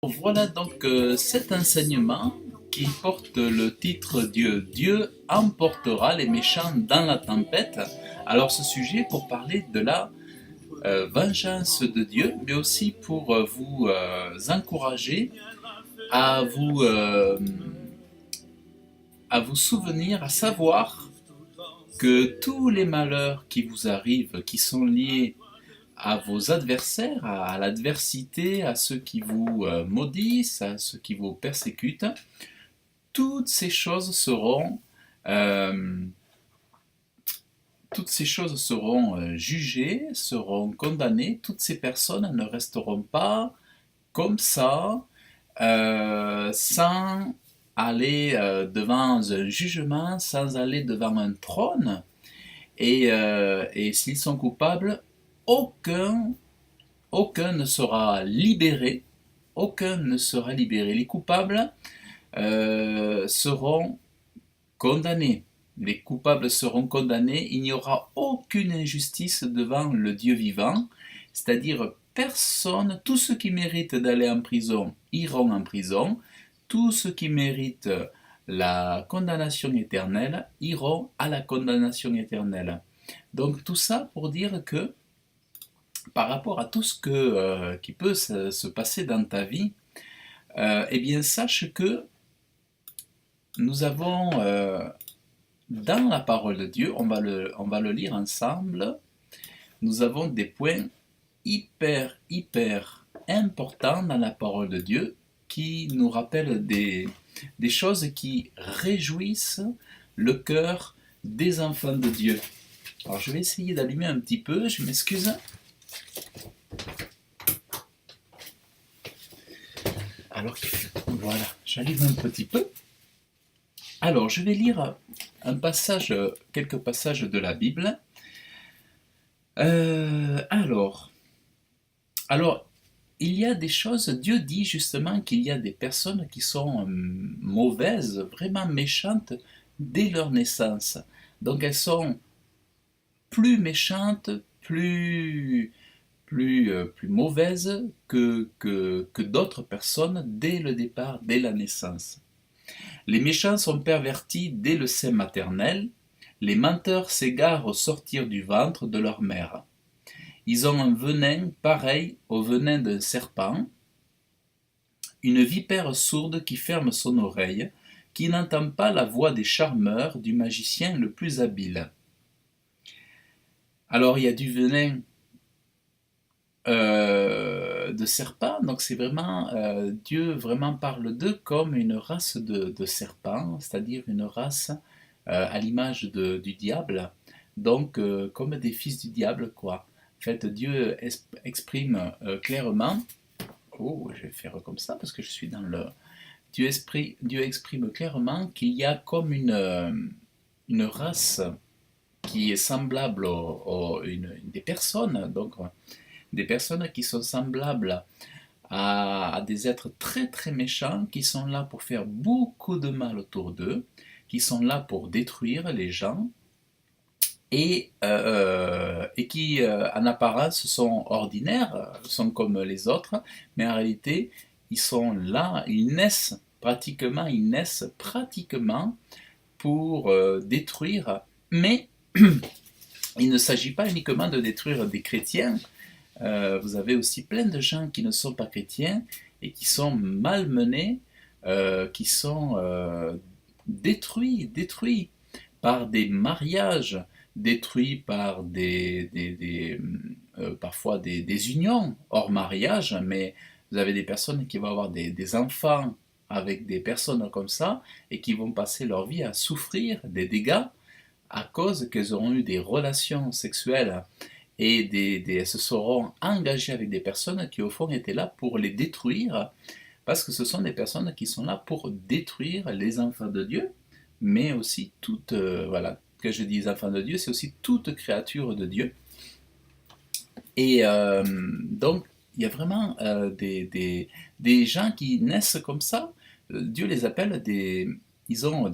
Voilà donc cet enseignement qui porte le titre Dieu emportera les méchants dans la tempête. Alors ce sujet pour parler de la vengeance de Dieu, mais aussi pour vous encourager à vous, euh, à vous souvenir, à savoir que tous les malheurs qui vous arrivent, qui sont liés à vos adversaires, à l'adversité, à ceux qui vous maudissent, à ceux qui vous persécutent, toutes ces choses seront, euh, toutes ces choses seront jugées, seront condamnées. Toutes ces personnes ne resteront pas comme ça, sans aller devant un jugement, sans aller devant un trône. Et s'ils sont coupables, aucun, aucun ne sera libéré. Aucun ne sera libéré. Les coupables seront condamnés. Les coupables seront condamnés. Il n'y aura aucune injustice devant le Dieu vivant. C'est-à-dire personne, tous ceux qui méritent d'aller en prison iront en prison. Tous ceux qui méritent la condamnation éternelle iront à la condamnation éternelle. Donc tout ça pour dire que par rapport à tout ce qui peut se passer dans ta vie, eh bien sache que nous avons dans la parole de Dieu, on va le lire ensemble, nous avons des points hyper importants dans la parole de Dieu qui nous rappellent des choses qui réjouissent le cœur des enfants de Dieu. Alors je vais essayer d'allumer un petit peu, je m'excuse. Alors voilà, j'allume un petit peu. Alors je vais lire un passage, quelques passages de la Bible. Alors, il y a des choses, Dieu dit justement qu'il y a des personnes qui sont mauvaises, vraiment méchantes dès leur naissance. Donc elles sont plus méchantes, plus mauvaises que d'autres personnes dès le départ, dès la naissance. Les méchants sont pervertis dès le sein maternel, les menteurs s'égarent au sortir du ventre de leur mère. Ils ont un venin pareil au venin d'un serpent, une vipère sourde qui ferme son oreille, qui n'entend pas la voix des charmeurs du magicien le plus habile. Alors il y a du venin de serpent, donc c'est vraiment, Dieu vraiment parle d'eux comme une race de serpents, c'est-à-dire une race à l'image du diable, donc comme des fils du diable, quoi. En fait, Dieu exprime clairement, oh, je vais faire comme ça parce que je suis dans le... Dieu exprime clairement qu'il y a comme une race qui est semblable des personnes, donc des personnes qui sont semblables à des êtres très méchants, qui sont là pour faire beaucoup de mal autour d'eux, qui sont là pour détruire les gens, et qui en apparence sont ordinaires, sont comme les autres, mais en réalité ils sont là, ils naissent pratiquement pour détruire, mais il ne s'agit pas uniquement de détruire des chrétiens. Vous avez aussi plein de gens qui ne sont pas chrétiens et qui sont malmenés, qui sont détruits par des mariages, détruits par parfois des unions hors mariage, mais vous avez des personnes qui vont avoir des enfants avec des personnes comme ça et qui vont passer leur vie à souffrir des dégâts à cause qu'elles auront eu des relations sexuelles et elles se seront engagées avec des personnes qui au fond étaient là pour les détruire, parce que ce sont des personnes qui sont là pour détruire les enfants de Dieu, mais aussi toute, voilà, que je dis enfants de Dieu, c'est aussi toute créature de Dieu. Et donc, il y a vraiment des gens qui naissent comme ça. Dieu les appelle ils ont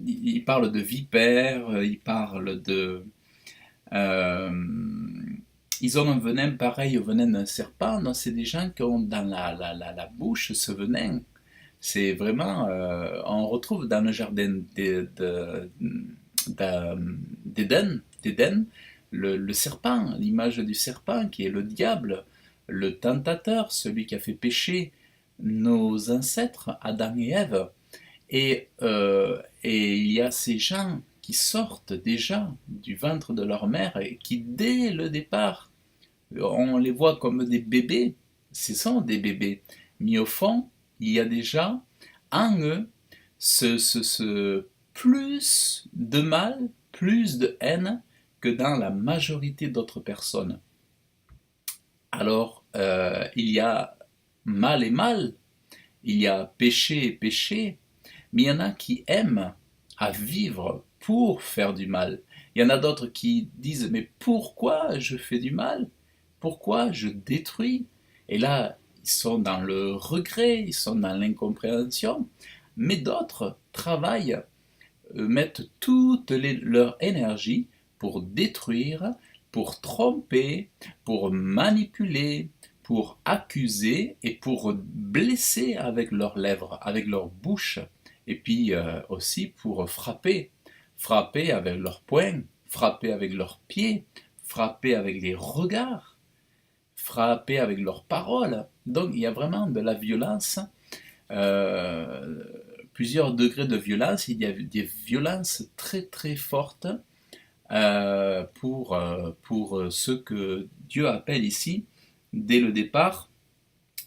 ils parlent de vipères, euh, ils ont un venin pareil au venin d'un serpent, donc c'est des gens qui ont dans la bouche ce venin. C'est vraiment, on retrouve dans le jardin d'Éden, le serpent, l'image du serpent qui est le diable, le tentateur, celui qui a fait pécher nos ancêtres, Adam et Ève. Et il y a ces gens qui sortent déjà du ventre de leur mère et qui, dès le départ, on les voit comme des bébés, ce sont des bébés, mais au fond, il y a déjà en eux ce plus de mal, plus de haine que dans la majorité d'autres personnes. Alors, il y a mal et mal, il y a péché et péché, mais il y en a qui aiment à vivre pour faire du mal. Il y en a d'autres qui disent, mais pourquoi je fais du mal? Pourquoi je détruis? Et là, ils sont dans le regret, ils sont dans l'incompréhension. Mais d'autres travaillent, mettent toute leur énergie pour détruire, pour tromper, pour manipuler, pour accuser et pour blesser avec leurs lèvres, avec leur bouche. Et puis aussi pour frapper. Frapper avec leurs poings, frapper avec leurs pieds, frapper avec les regards, frapper avec leurs paroles. Donc il y a vraiment de la violence, euh, plusieurs degrés de violence. Il y a des violences très très fortes pour ce que Dieu appelle ici, dès le départ,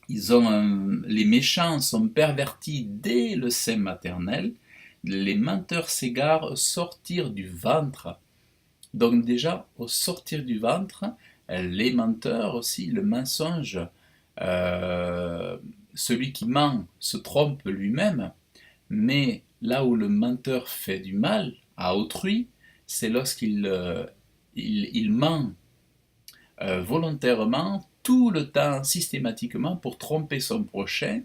les méchants sont pervertis dès le sein maternel, les menteurs s'égarent au sortir du ventre. Donc déjà, au sortir du ventre, les menteurs aussi, le mensonge, celui qui ment se trompe lui-même, mais là où le menteur fait du mal à autrui, c'est lorsqu'il il ment volontairement, tout le temps, systématiquement, pour tromper son prochain.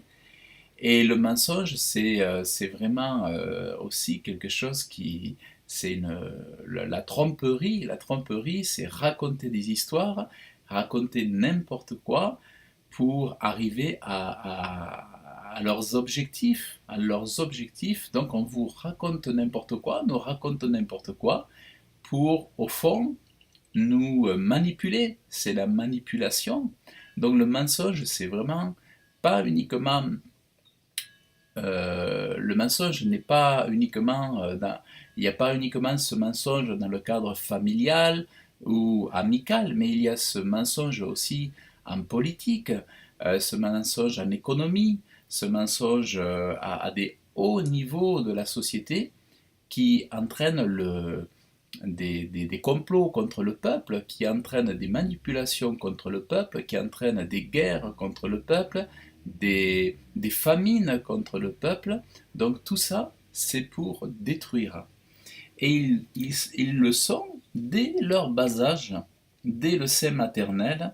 Et le mensonge, c'est vraiment aussi quelque chose qui... C'est la tromperie. La tromperie, c'est raconter des histoires, raconter n'importe quoi pour arriver à leurs objectifs. À leurs objectifs. Donc on vous raconte n'importe quoi, on nous raconte n'importe quoi pour, au fond, nous manipuler. C'est la manipulation. Donc le mensonge, c'est vraiment pas uniquement le mensonge n'est pas uniquement il n'y a pas uniquement ce mensonge dans le cadre familial ou amical, mais il y a ce mensonge aussi en politique, ce mensonge en économie, ce mensonge à des hauts niveaux de la société qui entraîne des complots contre le peuple, qui entraînent des manipulations contre le peuple, qui entraînent des guerres contre le peuple, des famines contre le peuple. Donc tout ça, c'est pour détruire. Et ils le sont dès leur bas âge, dès le sein maternel,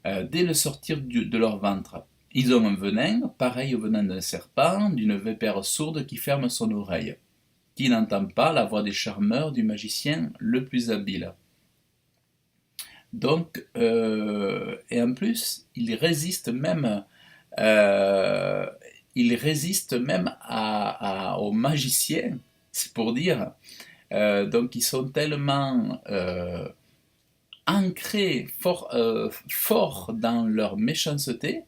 dès le sortir de leur ventre. Ils ont un venin, pareil au venin d'un serpent, d'une vipère sourde qui ferme son oreille, qui n'entend pas la voix des charmeurs du magicien le plus habile. Donc, et en plus, euh, il résiste même aux magiciens, c'est pour dire. Donc, ils sont tellement ancrés, forts dans leur méchanceté,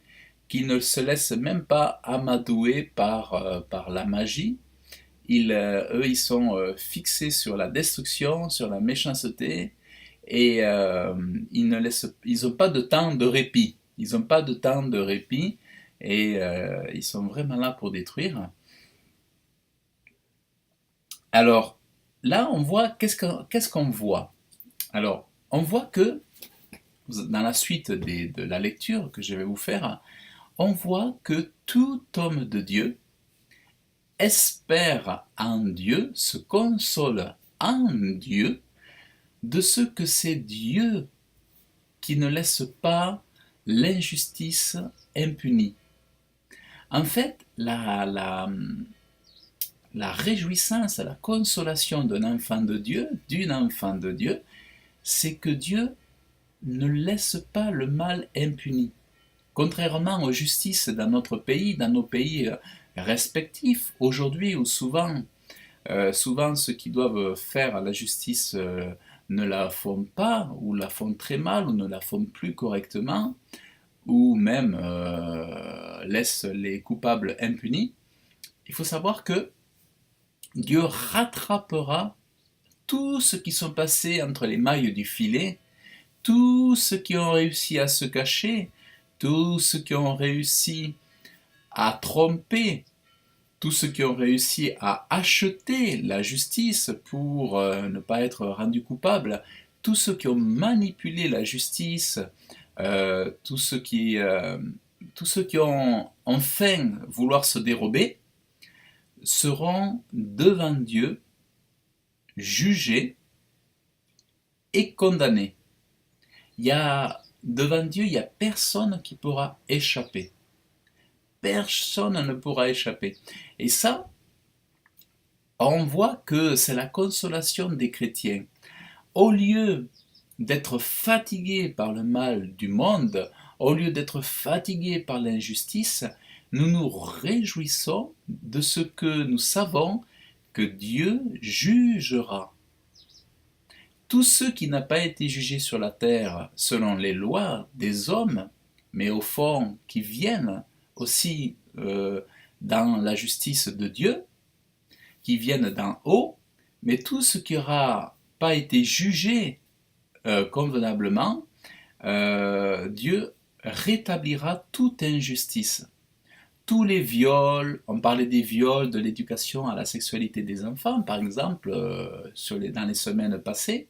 qu'ils ne se laissent même pas amadouer par la magie. Eux, ils sont fixés sur la destruction, sur la méchanceté, et ils n'ont pas de temps de répit. Ils n'ont pas de temps de répit, et ils sont vraiment là pour détruire. Alors, là, on voit, qu'est-ce qu'on voit? Alors, on voit que, dans la suite de la lecture que je vais vous faire, on voit que tout homme de Dieu espère en Dieu, se console en Dieu, de ce que c'est Dieu qui ne laisse pas l'injustice impunie. En fait, la réjouissance, la consolation d'un enfant de Dieu, d'une enfant de Dieu, c'est que Dieu ne laisse pas le mal impuni. Contrairement aux justices dans notre pays, dans nos pays respectifs, aujourd'hui où souvent ceux qui doivent faire la justice ne la font pas, ou la font très mal, ou ne la font plus correctement, ou même laissent les coupables impunis, il faut savoir que Dieu rattrapera tous ceux qui sont passés entre les mailles du filet, tous ceux qui ont réussi à se cacher, tous ceux qui ont réussi à tromper, tous ceux qui ont réussi à acheter la justice pour ne pas être rendus coupables, tous ceux qui ont manipulé la justice, tous tous ceux qui ont enfin vouloir se dérober, seront devant Dieu jugés et condamnés. Devant Dieu, il n'y a personne qui pourra échapper. Personne ne pourra échapper. Et ça, on voit que c'est la consolation des chrétiens. Au lieu d'être fatigués par le mal du monde, au lieu d'être fatigués par l'injustice, nous nous réjouissons de ce que nous savons que Dieu jugera. Tous ceux qui n'ont pas été jugés sur la terre selon les lois des hommes, mais au fond qui viennent aussi dans la justice de Dieu, qui viennent d'en haut, mais tout ce qui n'aura pas été jugé convenablement, Dieu rétablira toute injustice. Tous les viols, on parlait des viols, de l'éducation à la sexualité des enfants, par exemple, dans les semaines passées,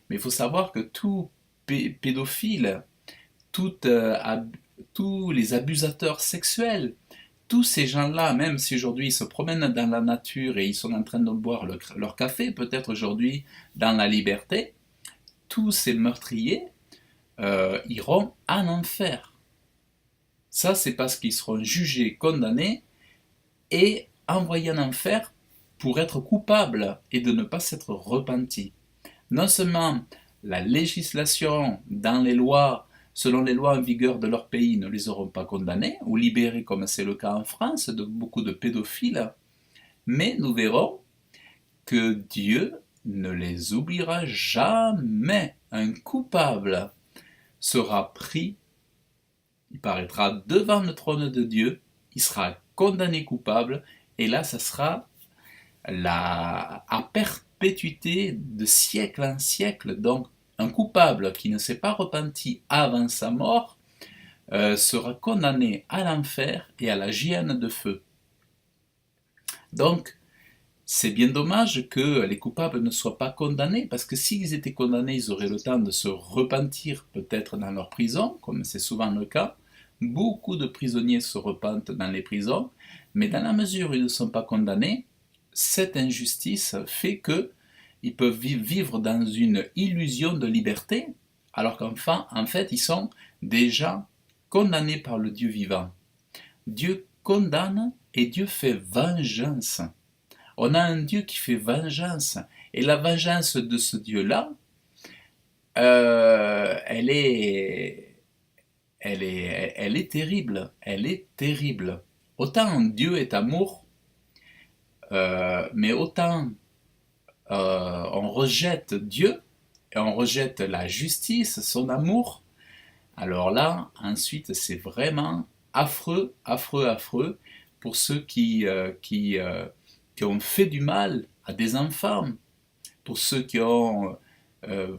mais il faut savoir que tout pédophile, tout, tous les abusateurs sexuels, tous ces gens-là, même si aujourd'hui ils se promènent dans la nature et ils sont en train de boire leur café, peut-être aujourd'hui dans la liberté, tous ces meurtriers iront en enfer. Ça, c'est parce qu'ils seront jugés, condamnés et envoyés en enfer pour être coupables et de ne pas s'être repentis. Non seulement la législation dans les lois, selon les lois en vigueur de leur pays, ne les auront pas condamnés ou libérés comme c'est le cas en France de beaucoup de pédophiles, mais nous verrons que Dieu ne les oubliera jamais. Un coupable sera pris, il paraîtra devant le trône de Dieu, il sera condamné coupable, et là, ça sera à perpétuité de siècle en siècle. Donc, un coupable qui ne s'est pas repenti avant sa mort sera condamné à l'enfer et à la géhenne de feu. Donc, c'est bien dommage que les coupables ne soient pas condamnés, parce que s'ils étaient condamnés, ils auraient le temps de se repentir peut-être dans leur prison, comme c'est souvent le cas. Beaucoup de prisonniers se repentent dans les prisons, mais dans la mesure où ils ne sont pas condamnés, cette injustice fait qu'ils peuvent vivre dans une illusion de liberté, alors en fait, ils sont déjà condamnés par le Dieu vivant. Dieu condamne et Dieu fait vengeance. On a un Dieu qui fait vengeance. Et la vengeance de ce Dieu-là, elle est terrible. Elle est terrible. Autant Dieu est amour, mais autant on rejette Dieu, et on rejette la justice, son amour, alors là, ensuite, c'est vraiment affreux, affreux, affreux pour ceux qui ont fait du mal à des enfants, pour ceux qui ont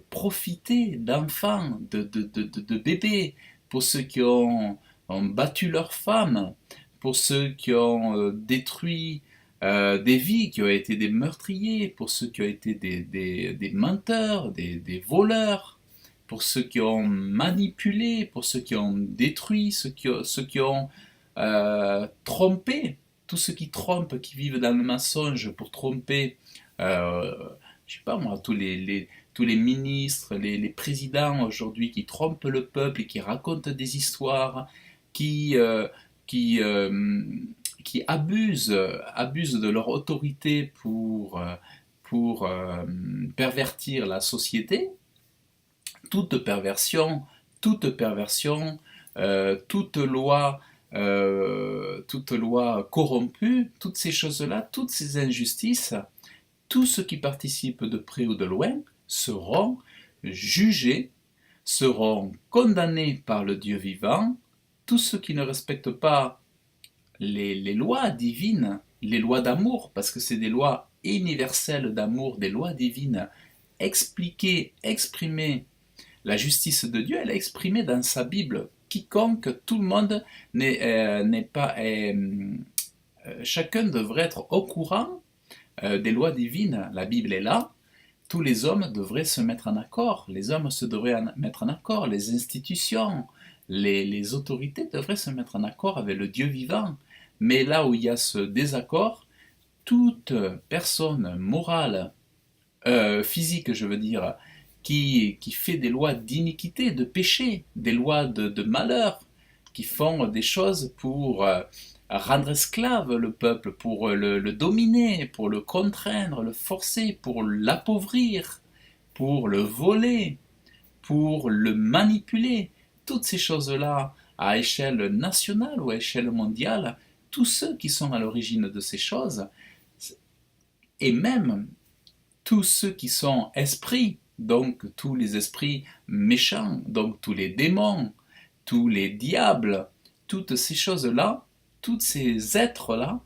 profité d'enfants, de bébés, pour ceux qui ont battu leurs femmes, pour ceux qui ont détruit des vies, qui ont été des meurtriers, pour ceux qui ont été des menteurs, des voleurs, pour ceux qui ont manipulé, pour ceux qui ont détruit, ceux qui ont trompé, tous ceux qui trompent, qui vivent dans le mensonge pour tromper, euh, je sais pas moi, tous les ministres, les présidents aujourd'hui qui trompent le peuple et qui racontent des histoires, qui, euh, qui, euh, qui abusent de leur autorité pour pervertir la société. toute perversion, toute loi corrompue, toutes ces choses-là, toutes ces injustices, tous ceux qui participent de près ou de loin seront jugés, seront condamnés par le Dieu vivant. Tous ceux qui ne respectent pas les lois divines, les lois d'amour, parce que c'est des lois universelles d'amour, des lois divines expliquées, exprimées. La justice de Dieu, elle est exprimée dans sa Bible. Quiconque, tout le monde n'est pas... chacun devrait être au courant des lois divines. La Bible est là. Tous les hommes devraient se mettre en accord. Les hommes se devraient mettre en accord. Les institutions, les autorités devraient se mettre en accord avec le Dieu vivant. Mais là où il y a ce désaccord, toute personne morale, physique je veux dire, qui fait des lois d'iniquité, de péché, des lois de malheur, qui font des choses pour rendre esclave le peuple, pour le dominer, pour le contraindre, le forcer, pour l'appauvrir, pour le voler, pour le manipuler. Toutes ces choses-là, à échelle nationale ou à échelle mondiale, tous ceux qui sont à l'origine de ces choses, et même tous ceux qui sont esprits, donc tous les esprits méchants, donc tous les démons, tous les diables, toutes ces choses-là, tous ces êtres-là,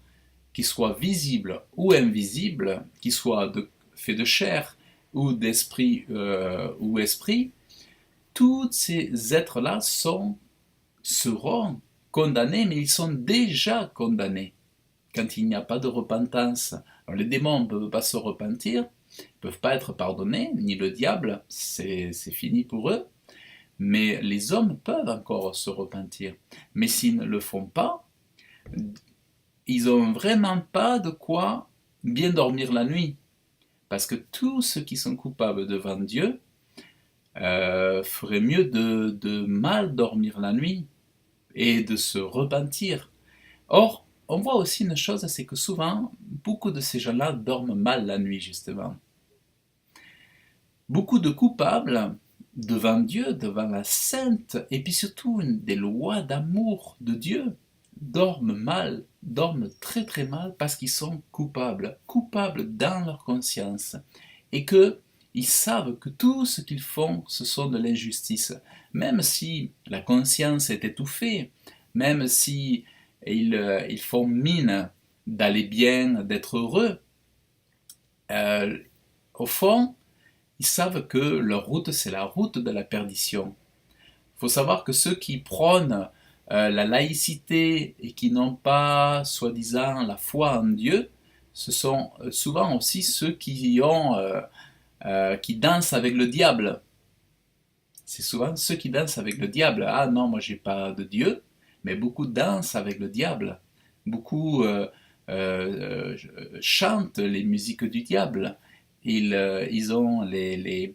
qu'ils soient visibles ou invisibles, qu'ils soient faits de chair ou d'esprit ou esprit, tous ces êtres-là seront condamnés, mais ils sont déjà condamnés quand il n'y a pas de repentance. Alors, les démons ne peuvent pas se repentir, ne peuvent pas être pardonnés, ni le diable, c'est fini pour eux, mais les hommes peuvent encore se repentir. Mais s'ils ne le font pas, ils n'ont vraiment pas de quoi bien dormir la nuit. Parce que tous ceux qui sont coupables devant Dieu feraient mieux de mal dormir la nuit et de se repentir. Or, on voit aussi une chose, c'est que souvent, beaucoup de ces gens-là dorment mal la nuit, justement. Beaucoup de coupables devant Dieu, devant la sainte, et puis surtout des lois d'amour de Dieu, dorment mal, dorment très très mal parce qu'ils sont coupables, coupables dans leur conscience, et qu'ils savent que tout ce qu'ils font, ce sont de l'injustice. Même si la conscience est étouffée, même si ils font mine d'aller bien, d'être heureux, au fond, ils savent que leur route, c'est la route de la perdition. Il faut savoir que ceux qui prônent la laïcité et qui n'ont pas, soi-disant, la foi en Dieu, ce sont souvent aussi ceux qui dansent avec le diable. C'est souvent ceux qui dansent avec le diable. Ah non, moi j'ai pas de Dieu, mais beaucoup dansent avec le diable. Beaucoup chantent les musiques du diable. Ils ont le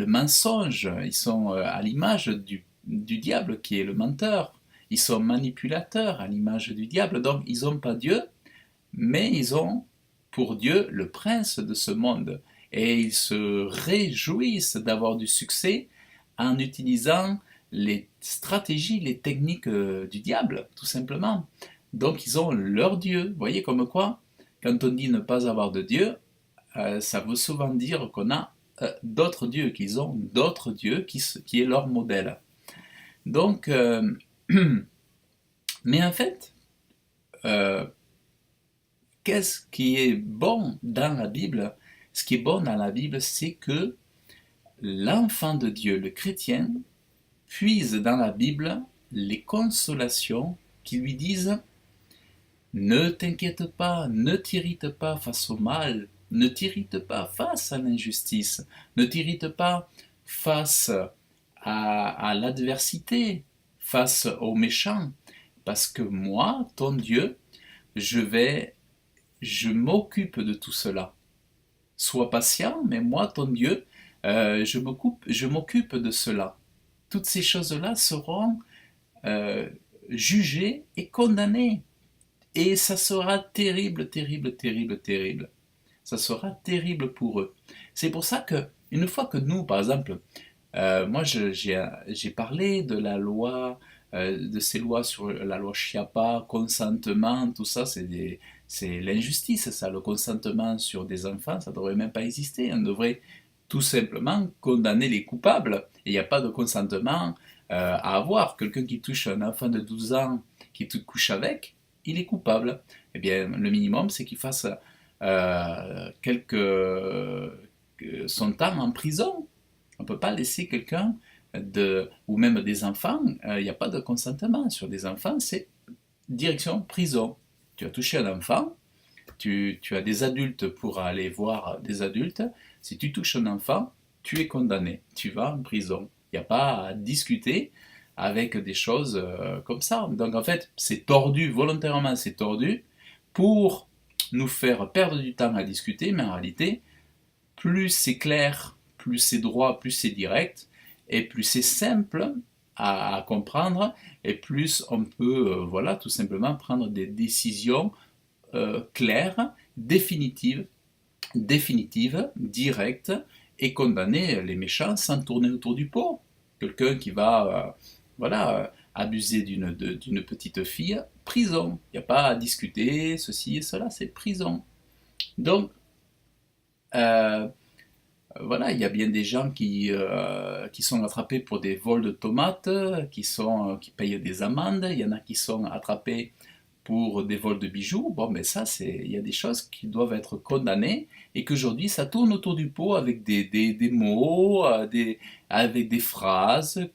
mensonge, ils sont à l'image du diable qui est le menteur. Ils sont manipulateurs à l'image du diable. Donc ils n'ont pas Dieu, mais ils ont pour Dieu le prince de ce monde. Et ils se réjouissent d'avoir du succès en utilisant les stratégies, les techniques du diable, tout simplement. Donc ils ont leur Dieu. Vous voyez comme quoi, quand on dit ne pas avoir de Dieu, ça veut souvent dire qu'on a d'autres dieux, qu'ils ont d'autres dieux qui est leur modèle. Donc, mais en fait, qu'est-ce qui est bon dans la Bible? Ce qui est bon dans la Bible, c'est que l'enfant de Dieu, le chrétien, puise dans la Bible les consolations qui lui disent « Ne t'inquiète pas, ne t'irrite pas face au mal, ne t'irrite pas face à l'injustice, ne t'irrite pas face à l'adversité, face aux méchants, parce que moi, ton Dieu, je m'occupe de tout cela. Sois patient, mais moi, ton Dieu, je m'occupe de cela. Toutes ces choses-là seront jugées et condamnées. Et ça sera terrible, terrible, terrible, terrible. Ça sera terrible pour eux. C'est pour ça que, une fois que nous, par exemple, Moi, j'ai parlé de la loi, de ces lois sur la loi Chiappa, consentement, tout ça, c'est l'injustice, ça. Le consentement sur des enfants, ça devrait même pas exister. On devrait tout simplement condamner les coupables. Et il n'y a pas de consentement à avoir. Quelqu'un qui touche un enfant de 12 ans, qui te couche avec, il est coupable. Eh bien, le minimum, c'est qu'il fasse son temps en prison. On ne peut pas laisser quelqu'un ou même des enfants, il n'y a pas de consentement sur des enfants, c'est direction prison. Tu as touché un enfant, tu as des adultes pour aller voir des adultes. Si tu touches un enfant, tu es condamné, tu vas en prison. Il n'y a pas à discuter avec des choses comme ça. Donc en fait, c'est tordu, volontairement c'est tordu, pour nous faire perdre du temps à discuter, mais en réalité, plus c'est clair, plus c'est droit, plus c'est direct, et plus c'est simple à comprendre, et plus on peut, voilà, tout simplement prendre des décisions claires, définitives, directes, et condamner les méchants sans tourner autour du pot. Quelqu'un qui va, voilà, abuser d'une petite fille, prison. Il n'y a pas à discuter, ceci et cela, c'est prison. Donc, euh, voilà, il y a bien des gens qui sont attrapés pour des vols de tomates, qui payent des amendes. Il y en a qui sont attrapés pour des vols de bijoux. Bon, mais ça, il y a des choses qui doivent être condamnées et qu'aujourd'hui, ça tourne autour du pot avec des mots, avec des phrases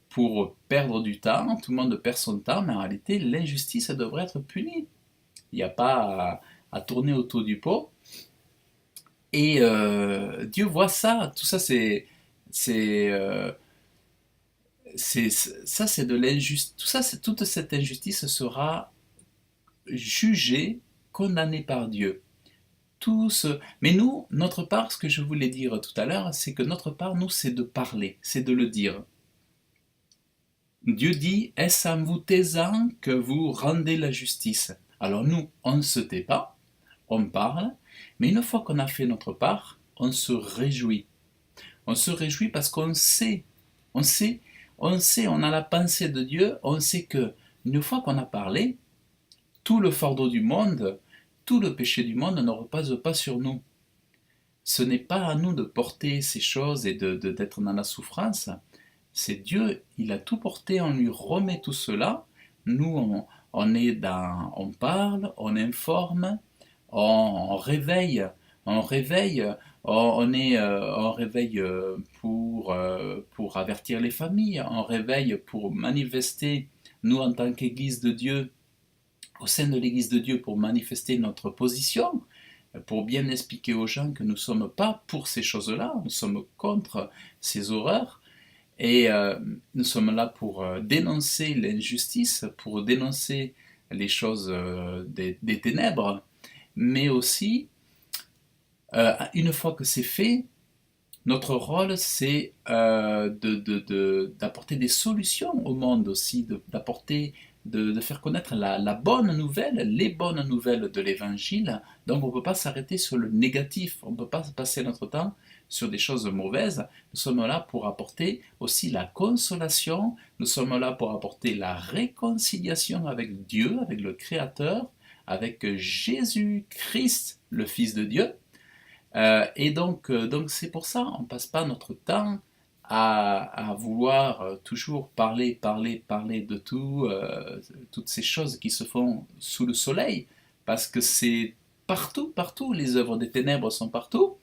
pour perdre du temps, tout le monde perd son temps, mais en réalité, l'injustice devrait être punie. Il n'y a pas à tourner autour du pot. Et Dieu voit ça, tout ça c'est ça c'est de l'injustice, tout ça c'est toute cette injustice sera jugée, condamnée par Dieu. Mais nous, notre part, ce que je voulais dire tout à l'heure, c'est que notre part, nous, c'est de parler, c'est de le dire. Dieu dit, est-ce en vous taisant que vous rendez la justice? Alors nous, on ne se tait pas, on parle, mais une fois qu'on a fait notre part, on se réjouit. On se réjouit parce qu'on sait, on sait, on a la pensée de Dieu, on sait que une fois qu'on a parlé, tout le fardeau du monde, tout le péché du monde ne repose pas sur nous. Ce n'est pas à nous de porter ces choses et d'être dans la souffrance. C'est Dieu, il a tout porté, on lui remet tout cela. Nous, on parle, on informe, on réveille, on réveille pour avertir les familles, on réveille pour manifester, nous en tant qu'Église de Dieu, au sein de l'Église de Dieu, pour manifester notre position, pour bien expliquer aux gens que nous ne sommes pas pour ces choses-là, nous sommes contre ces horreurs, et nous sommes là pour dénoncer l'injustice, pour dénoncer les choses des ténèbres, mais aussi, une fois que c'est fait, notre rôle, c'est d'apporter des solutions au monde aussi, de faire connaître la bonne nouvelle, les bonnes nouvelles de l'Évangile. Donc on ne peut pas s'arrêter sur le négatif, on ne peut pas passer notre temps sur des choses mauvaises. Nous sommes là pour apporter aussi la consolation, nous sommes là pour apporter la réconciliation avec Dieu, avec le Créateur, avec Jésus-Christ, le Fils de Dieu. Donc c'est pour ça, on ne passe pas notre temps à vouloir toujours parler de tout, toutes ces choses qui se font sous le soleil, parce que c'est partout, partout, les œuvres des ténèbres sont partout,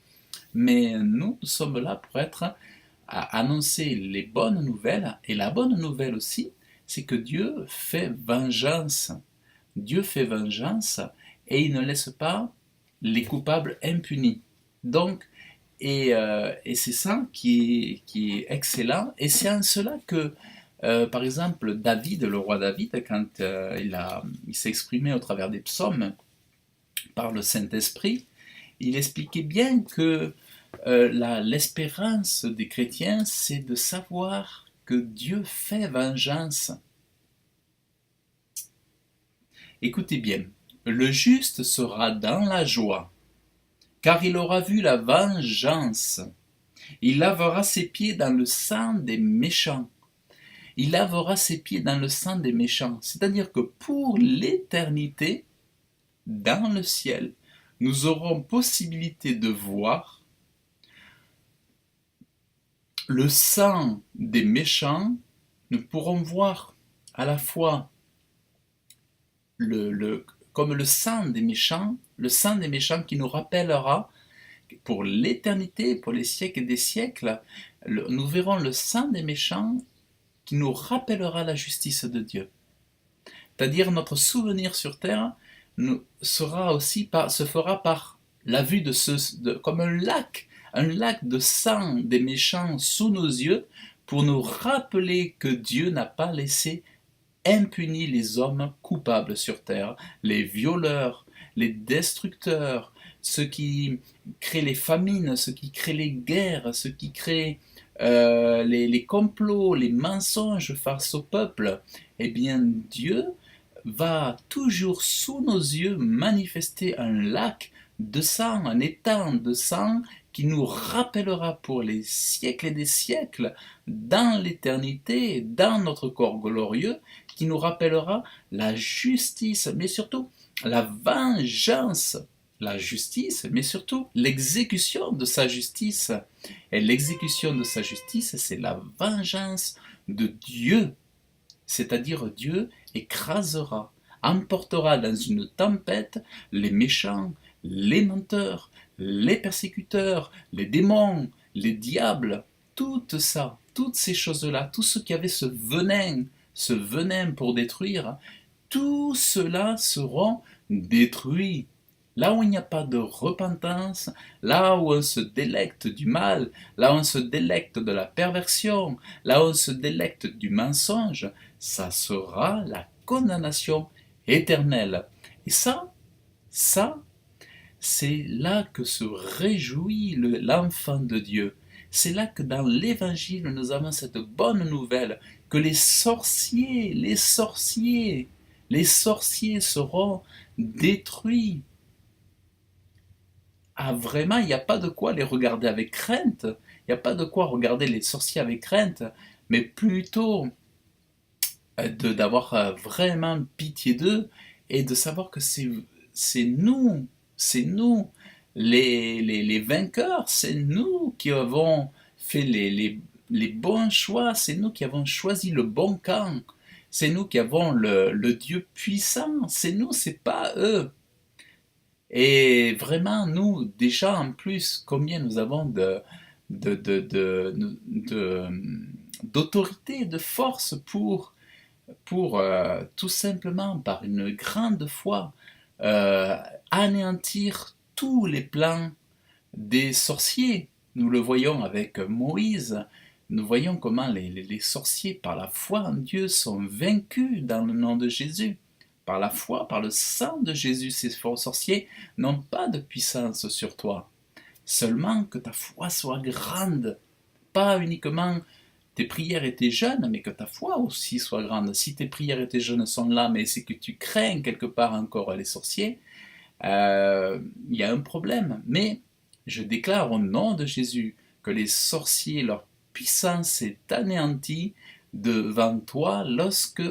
mais nous sommes là pour à annoncer les bonnes nouvelles, et la bonne nouvelle aussi, c'est que Dieu fait vengeance. Dieu fait vengeance, et il ne laisse pas les coupables impunis. Donc, et c'est ça qui est excellent. Et c'est en cela que, par exemple, David, le roi David, quand il s'est exprimé au travers des psaumes par le Saint-Esprit, il expliquait bien que l'espérance des chrétiens, c'est de savoir que Dieu fait vengeance. Écoutez bien, le juste sera dans la joie car il aura vu la vengeance. Il lavera ses pieds dans le sang des méchants. Il lavera ses pieds dans le sang des méchants. C'est-à-dire que pour l'éternité, dans le ciel, nous aurons possibilité de voir le sang des méchants. Nous pourrons voir à la fois comme le sang des méchants qui nous rappellera pour l'éternité, pour les siècles des siècles, nous verrons le sang des méchants qui nous rappellera la justice de Dieu. C'est-à-dire notre souvenir sur terre se fera par la vue comme un lac de sang des méchants sous nos yeux, pour nous rappeler que Dieu n'a pas laissé impunis les hommes coupables sur terre, les violeurs, les destructeurs, ceux qui créent les famines, ceux qui créent les guerres, ceux qui créent les complots, les mensonges face au peuple. Eh bien, Dieu va toujours sous nos yeux manifester un lac de sang, un étang de sang qui nous rappellera pour les siècles et des siècles, dans l'éternité, dans notre corps glorieux, qui nous rappellera la justice, mais surtout la vengeance, la justice, mais surtout l'exécution de sa justice. Et l'exécution de sa justice, c'est la vengeance de Dieu. C'est-à-dire Dieu écrasera, emportera dans une tempête les méchants, les menteurs, les persécuteurs, les démons, les diables, toutes ces choses-là, tout ce qui avait ce venin pour détruire, tout cela seront détruits. Là où il n'y a pas de repentance, là où on se délecte du mal, là où on se délecte de la perversion, là où on se délecte du mensonge, ça sera la condamnation éternelle. Et ça, c'est là que se réjouit l'enfant de Dieu. C'est là que dans l'Évangile, nous avons cette bonne nouvelle, que les sorciers seront détruits. Ah, vraiment, il n'y a pas de quoi les regarder avec crainte, il n'y a pas de quoi regarder les sorciers avec crainte, mais plutôt d'avoir vraiment pitié d'eux et de savoir que c'est nous les vainqueurs, c'est nous qui avons fait les bons choix, c'est nous qui avons choisi le bon camp, c'est nous qui avons le Dieu puissant, c'est nous, c'est pas eux. Et vraiment, nous, déjà en plus, combien nous avons d'autorité, de force pour tout simplement, par une grande foi, euh, anéantir tous les plans des sorciers. Nous le voyons avec Moïse. Nous voyons comment les sorciers, par la foi en Dieu, sont vaincus dans le nom de Jésus. Par la foi, par le sang de Jésus, ces faux sorciers n'ont pas de puissance sur toi. Seulement que ta foi soit grande, pas uniquement tes prières et tes jeûnes, mais que ta foi aussi soit grande. Si tes prières et tes jeûnes sont là, mais c'est que tu crains quelque part encore les sorciers, il y a un problème. Mais je déclare au nom de Jésus que les sorciers, leur puissance est anéantie devant toi lorsque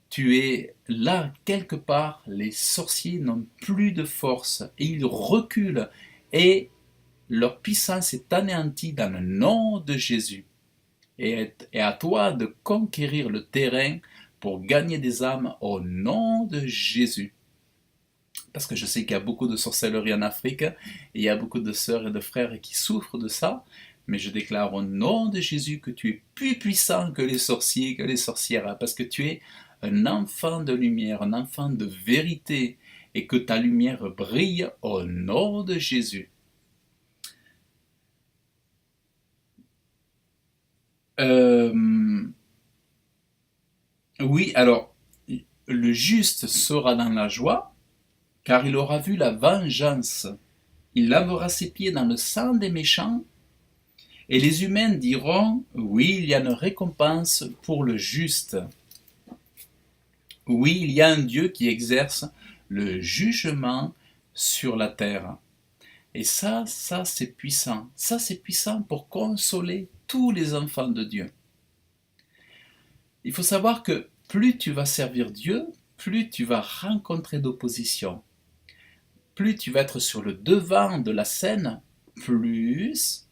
tu es là quelque part. Les sorciers n'ont plus de force et ils reculent et leur puissance est anéantie dans le nom de Jésus. Et à toi de conquérir le terrain pour gagner des âmes au nom de Jésus. Parce que je sais qu'il y a beaucoup de sorcellerie en Afrique, et il y a beaucoup de sœurs et de frères qui souffrent de ça, mais je déclare au nom de Jésus que tu es plus puissant que les sorciers, que les sorcières, parce que tu es un enfant de lumière, un enfant de vérité, et que ta lumière brille au nom de Jésus. Oui, alors, le juste sera dans la joie, car il aura vu la vengeance. Il lavera ses pieds dans le sang des méchants, et les humains diront, oui, il y a une récompense pour le juste. Oui, il y a un Dieu qui exerce le jugement sur la terre. Et ça c'est puissant. Ça c'est puissant pour consoler tous les enfants de Dieu. Il faut savoir que plus tu vas servir Dieu, plus tu vas rencontrer d'opposition. Plus tu vas être sur le devant de la scène, plus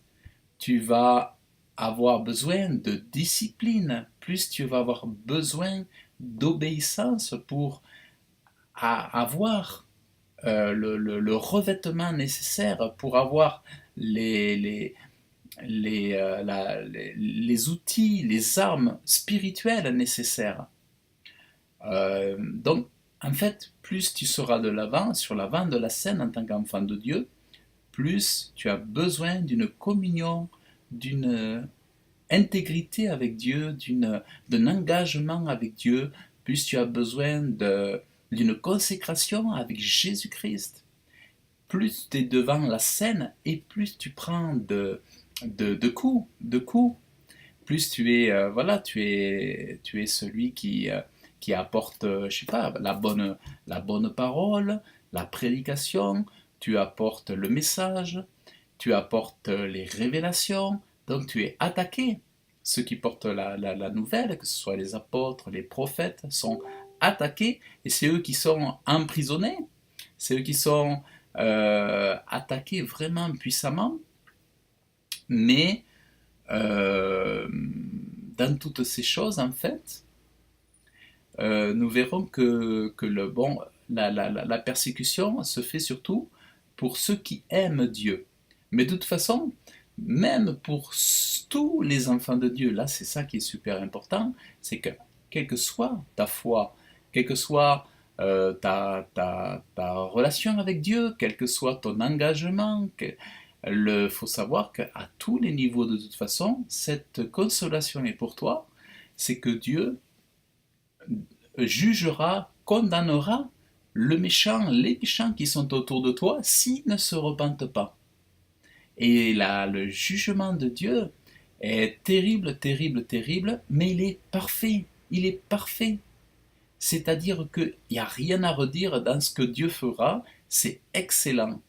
tu vas avoir besoin de discipline, plus tu vas avoir besoin d'obéissance pour avoir le revêtement nécessaire, pour avoir les outils, les armes spirituelles nécessaires. Donc, en fait, plus tu seras sur l'avant de la scène en tant qu'enfant de Dieu, plus tu as besoin d'une communion, d'une intégrité avec Dieu, d'un engagement avec Dieu, plus tu as besoin d'une consécration avec Jésus-Christ. Plus tu es devant la scène et plus tu prends de coups. Plus tu es celui qui apporte, je sais pas, la bonne parole, la prédication, tu apportes le message, tu apportes les révélations, donc tu es attaqué. Ceux qui portent la nouvelle, que ce soit les apôtres, les prophètes, sont attaqués et c'est eux qui sont emprisonnés, c'est eux qui sont attaqués vraiment puissamment, mais dans toutes ces choses, en fait, nous verrons que la persécution se fait surtout pour ceux qui aiment Dieu. Mais de toute façon, même pour tous les enfants de Dieu, là c'est ça qui est super important, c'est que quelle que soit ta foi, quelle que soit ta relation avec Dieu, quel que soit ton engagement, il faut savoir qu'à tous les niveaux de toute façon, cette consolation est pour toi, c'est que Dieu jugera, condamnera les méchants qui sont autour de toi s'ils ne se repentent pas. Et là, le jugement de Dieu est terrible, terrible, terrible, mais il est parfait. Il est parfait. C'est-à-dire qu'il n'y a rien à redire dans ce que Dieu fera. C'est excellent.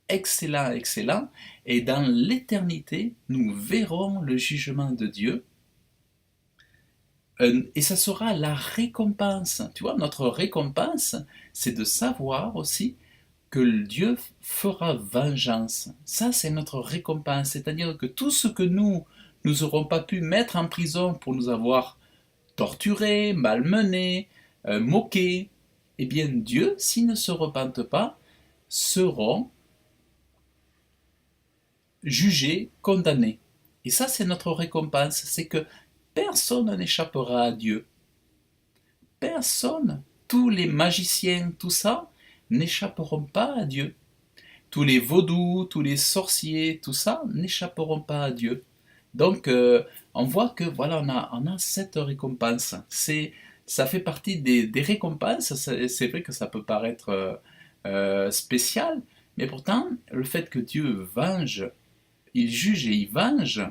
Excellent, excellent. Et dans l'éternité, nous verrons le jugement de Dieu. Et ça sera la récompense. Tu vois, notre récompense, c'est de savoir aussi que Dieu fera vengeance. Ça, c'est notre récompense. C'est-à-dire que tout ce que nous n'aurons pas pu mettre en prison pour nous avoir torturés, malmenés, moqués, eh bien Dieu, s'il ne se repentent pas, seront jugés, condamnés. Et ça, c'est notre récompense. C'est que personne n'échappera à Dieu. Personne. Tous les magiciens, tout ça, n'échapperont pas à Dieu. Tous les vaudous, tous les sorciers, tout ça, n'échapperont pas à Dieu. Donc, on voit que voilà, on a cette récompense. Ça fait partie des récompenses. C'est vrai que ça peut paraître spécial, mais pourtant, le fait que Dieu venge, il juge et il venge,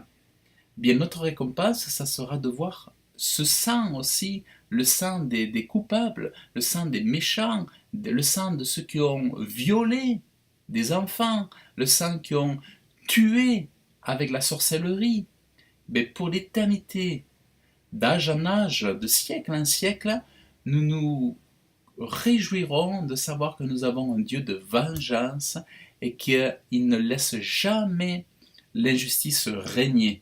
bien notre récompense, ça sera de voir ce sang aussi, le sang des coupables, le sang des méchants, le sang de ceux qui ont violé des enfants, le sang qui ont tué avec la sorcellerie. Mais pour l'éternité, d'âge en âge, de siècle en siècle, nous nous réjouirons de savoir que nous avons un Dieu de vengeance et qu'il ne laisse jamais l'injustice régner.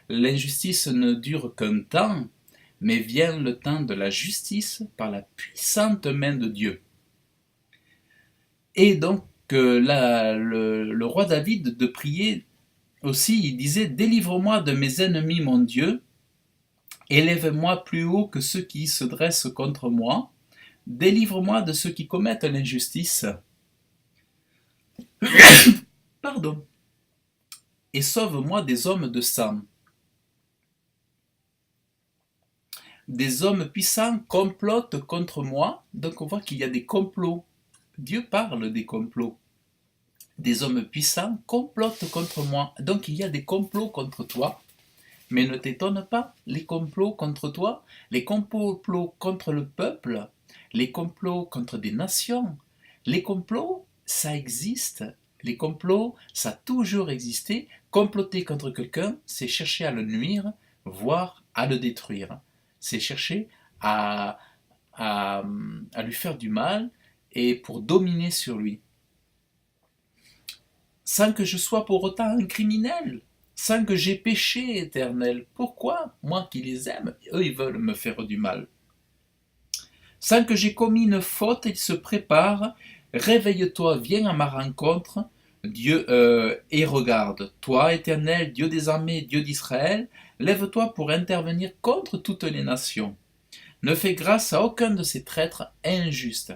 L'injustice ne dure qu'un temps, mais vient le temps de la justice par la puissante main de Dieu. Et donc, le roi David de prier aussi, il disait « Délivre-moi de mes ennemis, mon Dieu, élève-moi plus haut que ceux qui se dressent contre moi, délivre-moi de ceux qui commettent l'injustice. » Pardon. Et sauve-moi des hommes de sang. Des hommes puissants complotent contre moi. Donc on voit qu'il y a des complots. Dieu parle des complots. Des hommes puissants complotent contre moi. Donc il y a des complots contre toi. Mais ne t'étonne pas, les complots contre toi, les complots contre le peuple, les complots contre des nations, les complots, ça existe. Les complots, ça a toujours existé. Comploter contre quelqu'un, c'est chercher à le nuire, voire à le détruire. C'est chercher à, à, à lui faire du mal et pour dominer sur lui. Sans que je sois pour autant un criminel, sans que j'ai péché éternel. Pourquoi, moi qui les aime, eux ils veulent me faire du mal? Sans que j'ai commis une faute, ils se préparent. Réveille-toi, viens à ma rencontre, Dieu, et regarde. Toi, éternel, Dieu des armées, Dieu d'Israël, lève-toi pour intervenir contre toutes les nations. Ne fais grâce à aucun de ces traîtres injustes.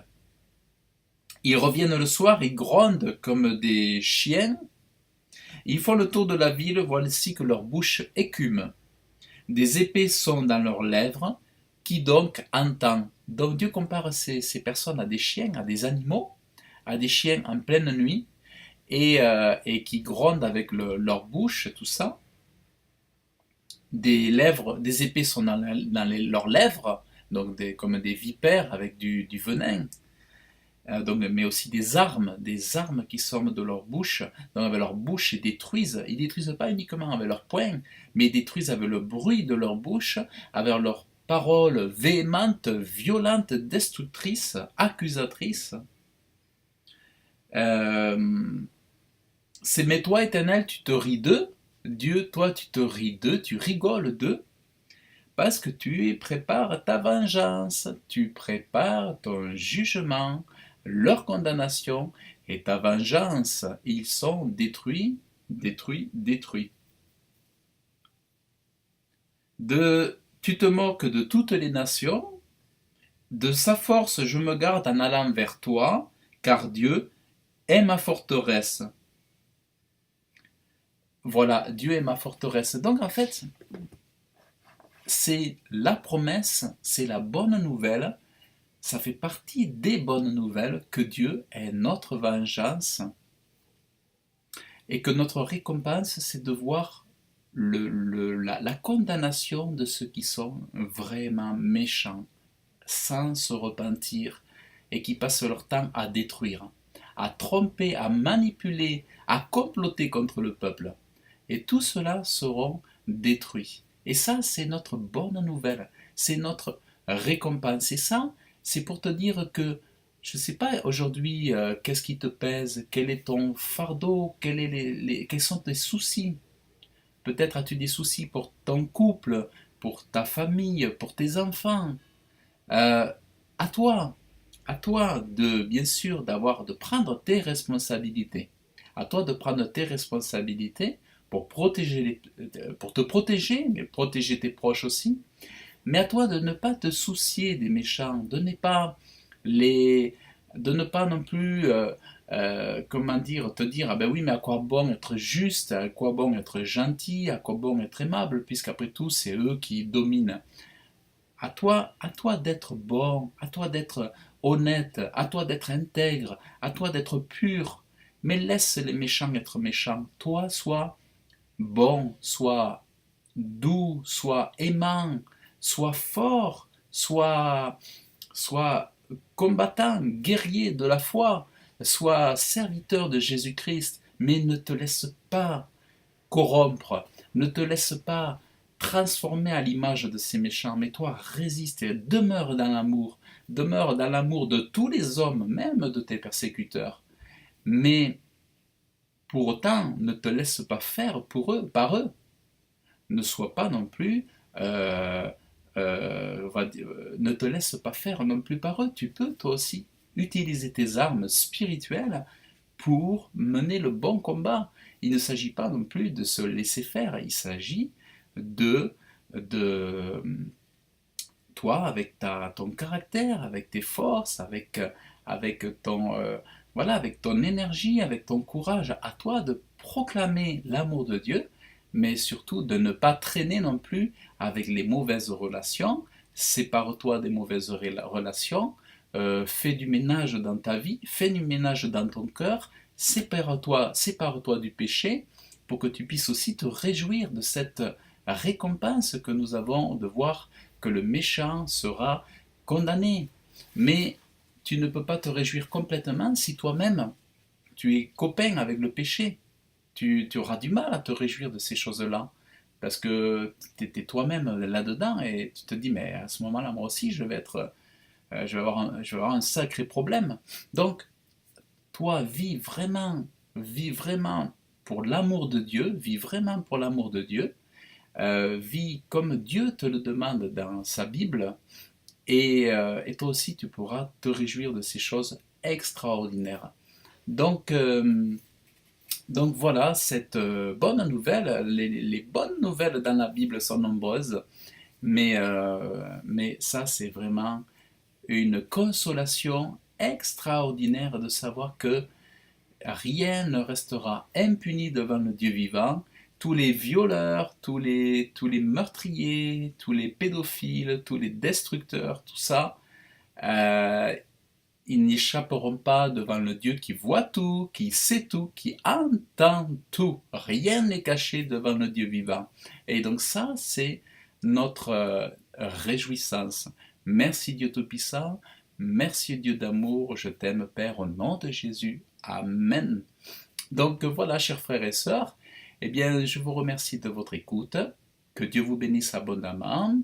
Ils reviennent le soir, ils grondent comme des chiens. Ils font le tour de la ville, voici que leur bouche écume. Des épées sont dans leurs lèvres. Qui donc entend? Donc Dieu compare ces personnes à des chiens, à des animaux, à des chiens en pleine nuit, et qui grondent avec leur bouche, tout ça. Des épées sont leurs lèvres, donc comme des vipères avec du venin. Donc, mais aussi des armes qui sortent de leur bouche. Donc avec leur bouche, ils détruisent pas uniquement avec leurs poings, mais ils détruisent avec le bruit de leur bouche, avec leurs paroles véhémentes, violentes, destructrices, accusatrices. Mais toi, Éternel, tu te ris d'eux. Dieu, toi, tu te ris d'eux, tu rigoles d'eux, parce que tu prépares ta vengeance, tu prépares ton jugement, leur condamnation et ta vengeance. Ils sont détruits, détruits, détruits. Tu te moques de toutes les nations, de sa force je me garde en allant vers toi, car Dieu est ma forteresse. Voilà, Dieu est ma forteresse. Donc en fait, c'est la promesse, c'est la bonne nouvelle, ça fait partie des bonnes nouvelles que Dieu est notre vengeance et que notre récompense, c'est de voir la condamnation de ceux qui sont vraiment méchants, sans se repentir, et qui passent leur temps à détruire, à tromper, à manipuler, à comploter contre le peuple. Et tout cela seront détruits. Et ça, c'est notre bonne nouvelle, c'est notre récompense. Et ça, c'est pour te dire que, je ne sais pas aujourd'hui, qu'est-ce qui te pèse, quel est ton fardeau, quels sont tes soucis. Peut-être as-tu des soucis pour ton couple, pour ta famille, pour tes enfants. Euh, à toi, à toi de, bien sûr, de prendre tes responsabilités. À toi de prendre tes responsabilités pour te protéger, mais protéger tes proches aussi. Mais à toi de ne pas te soucier des méchants, les, de ne pas non plus, comment dire, te dire, ah ben oui, mais à quoi bon être juste, à quoi bon être gentil, à quoi bon être aimable, puisqu'après tout, c'est eux qui dominent. À toi d'être bon, à toi d'être honnête, à toi d'être intègre, à toi d'être pur. Mais laisse les méchants être méchants. Toi, sois bon, sois doux, sois aimant, sois fort, sois combattant, guerrier de la foi, sois serviteur de Jésus-Christ, mais ne te laisse pas corrompre, ne te laisse pas transformer à l'image de ces méchants, mais toi résiste et demeure dans l'amour de tous les hommes, même de tes persécuteurs. Mais pour autant, ne te laisse pas faire par eux. Ne sois pas non plus, ne te laisse pas faire non plus par eux. Tu peux toi aussi utiliser tes armes spirituelles pour mener le bon combat. Il ne s'agit pas non plus de se laisser faire, il s'agit de toi, avec ton caractère, avec tes forces, avec avec ton énergie, avec ton courage, à toi de proclamer l'amour de Dieu, mais surtout de ne pas traîner non plus avec les mauvaises relations. Sépare-toi des mauvaises relations, fais du ménage dans ta vie, fais du ménage dans ton cœur, sépare-toi du péché pour que tu puisses aussi te réjouir de cette récompense que nous avons de voir que le méchant sera condamné. Mais tu ne peux pas te réjouir complètement si toi-même tu es copain avec le péché. Tu auras du mal à te réjouir de ces choses-là. Parce que tu étais toi-même là-dedans et tu te dis, mais à ce moment-là, moi aussi, je vais avoir un sacré problème. Donc, toi, vis vraiment pour l'amour de Dieu, vis vraiment pour l'amour de Dieu, vis comme Dieu te le demande dans sa Bible, et toi aussi, tu pourras te réjouir de ces choses extraordinaires. Donc, donc voilà, cette bonne nouvelle, les bonnes nouvelles dans la Bible sont nombreuses, mais ça c'est vraiment une consolation extraordinaire de savoir que rien ne restera impuni devant le Dieu vivant. Tous les violeurs, tous les meurtriers, tous les pédophiles, tous les destructeurs, tout ça, euh, ils n'échapperont pas devant le Dieu qui voit tout, qui sait tout, qui entend tout. Rien n'est caché devant le Dieu vivant. Et donc ça, c'est notre réjouissance. Merci Dieu Tout-Puissant, merci Dieu d'amour, je t'aime Père au nom de Jésus. Amen. Donc voilà, chers frères et sœurs, eh bien, je vous remercie de votre écoute. Que Dieu vous bénisse abondamment.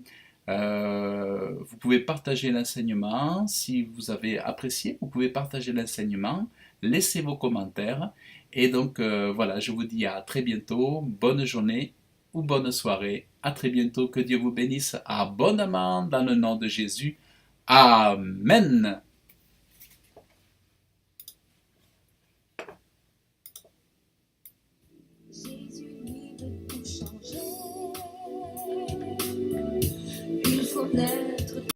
Vous pouvez partager l'enseignement. Si vous avez apprécié, vous pouvez partager l'enseignement. Laissez vos commentaires. Et donc, voilà, je vous dis à très bientôt. Bonne journée ou bonne soirée. À très bientôt. Que Dieu vous bénisse abondamment dans le nom de Jésus. Amen. Jésus, lui, veut tout changer. Il faut naître